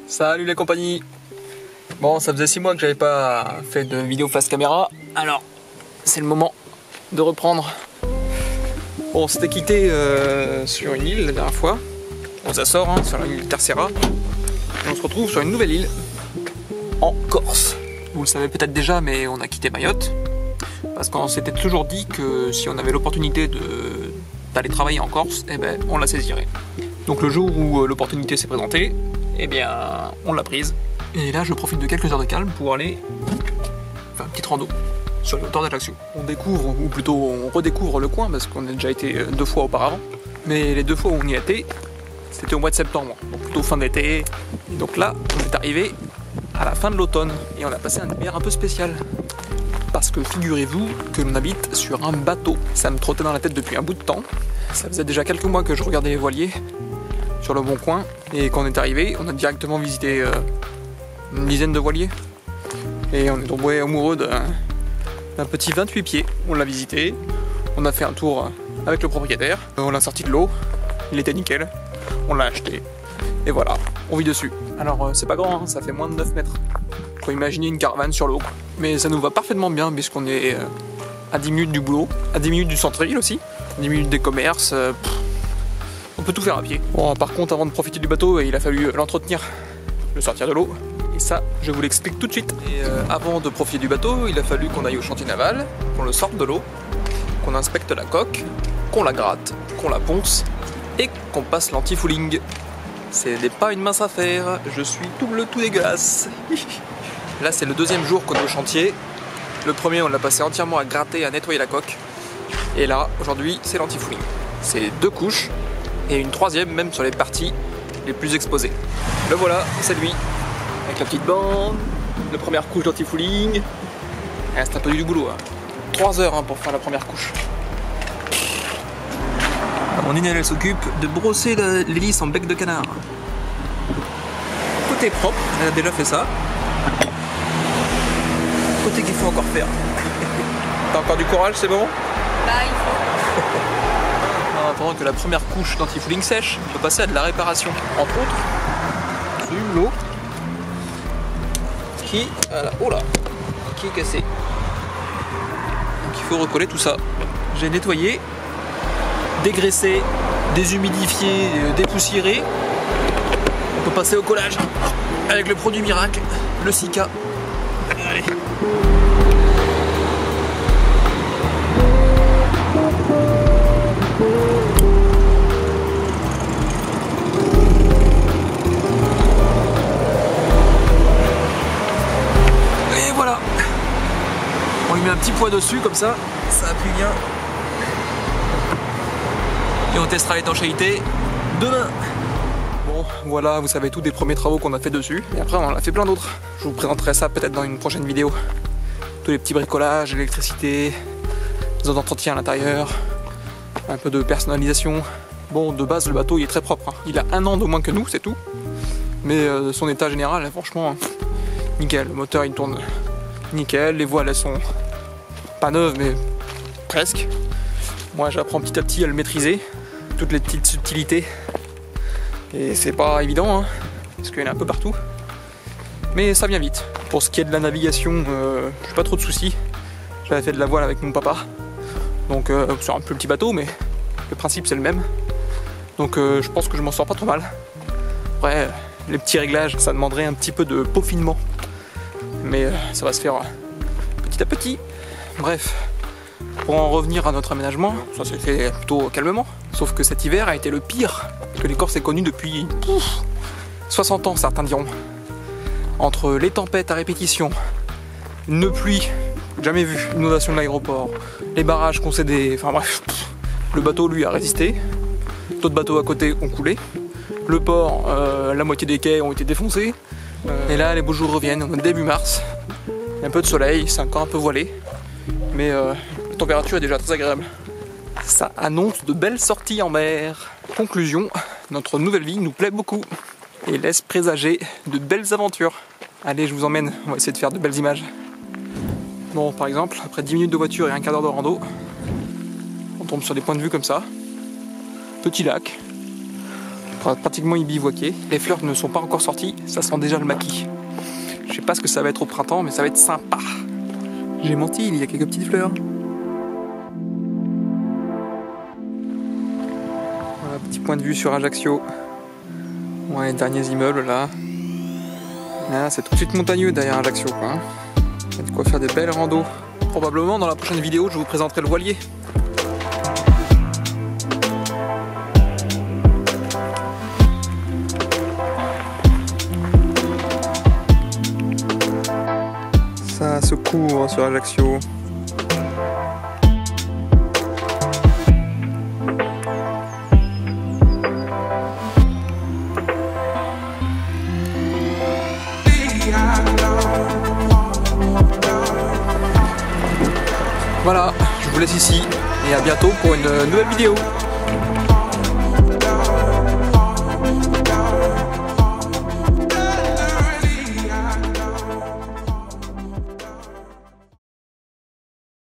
Salut les compagnies. Bon, ça faisait 6 mois que j'avais pas fait de vidéo face caméra, alors c'est le moment de reprendre. Bon, on s'était quitté sur une île la dernière fois, aux Açores, hein, sur l'île Terceira, et on se retrouve sur une nouvelle île, en Corse. Vous le savez peut-être déjà, mais on a quitté Mayotte, parce qu'on s'était toujours dit que si on avait l'opportunité d'aller travailler en Corse, eh ben, on la saisirait. Donc le jour où l'opportunité s'est présentée, eh bien, on l'a prise. Et là, je profite de quelques heures de calme pour aller faire une petite rando sur les hauteurs d'Ajaccio. On découvre, ou plutôt on redécouvre le coin, parce qu'on a déjà été 2 fois auparavant. Mais les 2 fois où on y a été, c'était au mois de septembre, donc plutôt fin d'été. Et donc là, on est arrivé à la fin de l'automne, et on a passé un hiver un peu spécial. Parce que figurez-vous que l'on habite sur un bateau. Ça me trottait dans la tête depuis un bout de temps. Ça faisait déjà quelques mois que je regardais les voiliers sur le Bon Coin, et quand on est arrivé, on a directement visité une dizaine de voiliers, et on est tombé amoureux d'un petit 28 pieds. On l'a visité, on a fait un tour avec le propriétaire, on l'a sorti de l'eau, il était nickel, on l'a acheté, et voilà, on vit dessus. Alors c'est pas grand, hein, ça fait moins de 9 mètres. Faut imaginer une caravane sur l'eau, mais ça nous va parfaitement bien puisqu'on est à 10 minutes du boulot, à 10 minutes du centre-ville aussi, 10 minutes des commerces, on peut tout faire à pied. Bon, par contre, avant de profiter du bateau, il a fallu l'entretenir, le sortir de l'eau. Et ça, je vous l'explique tout de suite. Et avant de profiter du bateau, il a fallu qu'on aille au chantier naval, qu'on le sorte de l'eau, qu'on inspecte la coque, qu'on la gratte, qu'on la ponce et qu'on passe l'anti-fouling. Ce n'est pas une mince affaire, je suis tout bleu, tout dégueulasse. Là, c'est le 2e jour qu'on est au chantier. Le premier, on l'a passé entièrement à gratter, à nettoyer la coque. Et là, aujourd'hui, c'est l'anti-fouling. C'est 2 couches. Et une 3e même sur les parties les plus exposées. Le voilà, c'est lui, avec la petite bande, la première couche d'anti-fouling. C'est un peu du boulot, hein. 3 heures hein, pour faire la première couche. Mon île, elle s'occupe de brosser l'hélice en bec de canard. Côté propre, elle a déjà fait ça. Côté qu'il faut encore faire. T'as encore du courage, c'est bon? Bah, il faut. En attendant que la première couche d'anti-fouling sèche, on peut passer à de la réparation. Entre autres, du lot qui, oh là, qui est cassé. Donc il faut recoller tout ça. J'ai nettoyé, dégraissé, déshumidifié, dépoussiéré. On peut passer au collage avec le produit miracle, le Sika. Allez. Et voilà. On lui met un petit poids dessus comme ça appuie bien. Et on testera l'étanchéité demain. Bon, voilà, vous savez tout des premiers travaux qu'on a fait dessus. Et après, on en a fait plein d'autres. Je vous présenterai ça peut-être dans une prochaine vidéo. Tous les petits bricolages, l'électricité, zone d'entretien à l'intérieur, un peu de personnalisation. Bon, de base, le bateau, il est très propre, hein. Il a 1 an de moins que nous, c'est tout. Mais son état général, franchement, nickel. Le moteur, il tourne nickel. Les voiles, elles sont pas neuves, mais presque. Moi, j'apprends petit à petit à le maîtriser. Toutes les petites subtilités. Et c'est pas évident, hein, parce qu'il y en a un peu partout. Mais ça vient vite. Pour ce qui est de la navigation, j'ai pas trop de soucis. J'avais fait de la voile avec mon papa. Donc sur un peu petit bateau, mais le principe c'est le même. Donc je pense que je m'en sors pas trop mal. Après, les petits réglages, ça demanderait un petit peu de peaufinement. Mais ça va se faire petit à petit. Bref, pour en revenir à notre aménagement, ça s'est fait plutôt calmement. Sauf que cet hiver a été le pire que les Corses aient connu depuis 60 ans, certains diront. Entre les tempêtes à répétition, une pluie jamais vue, inondation de l'aéroport, les barrages concédés, enfin bref, le bateau lui a résisté, d'autres bateaux à côté ont coulé, le port, la moitié des quais ont été défoncés, et là les beaux jours reviennent, on est début mars, il y a un peu de soleil, c'est encore un peu voilé, mais la température est déjà très agréable. Ça annonce de belles sorties en mer. Conclusion, notre nouvelle vie nous plaît beaucoup et laisse présager de belles aventures. Allez, je vous emmène, on va essayer de faire de belles images. Bon, par exemple, après 10 minutes de voiture et un quart d'heure de rando, on tombe sur des points de vue comme ça. Petit lac, pratiquement y bivouaquer. Les fleurs ne sont pas encore sorties, ça sent déjà le maquis. Je sais pas ce que ça va être au printemps, mais ça va être sympa. J'ai menti, il y a quelques petites fleurs. Voilà, petit point de vue sur Ajaccio. Ouais, les derniers immeubles là. Là, c'est tout de suite montagneux derrière Ajaccio, quoi. Il y a de quoi faire des belles randos. Probablement dans la prochaine vidéo, je vous présenterai le voilier. Ça se couvre sur Ajaccio. Voilà, je vous laisse ici et à bientôt pour une nouvelle vidéo.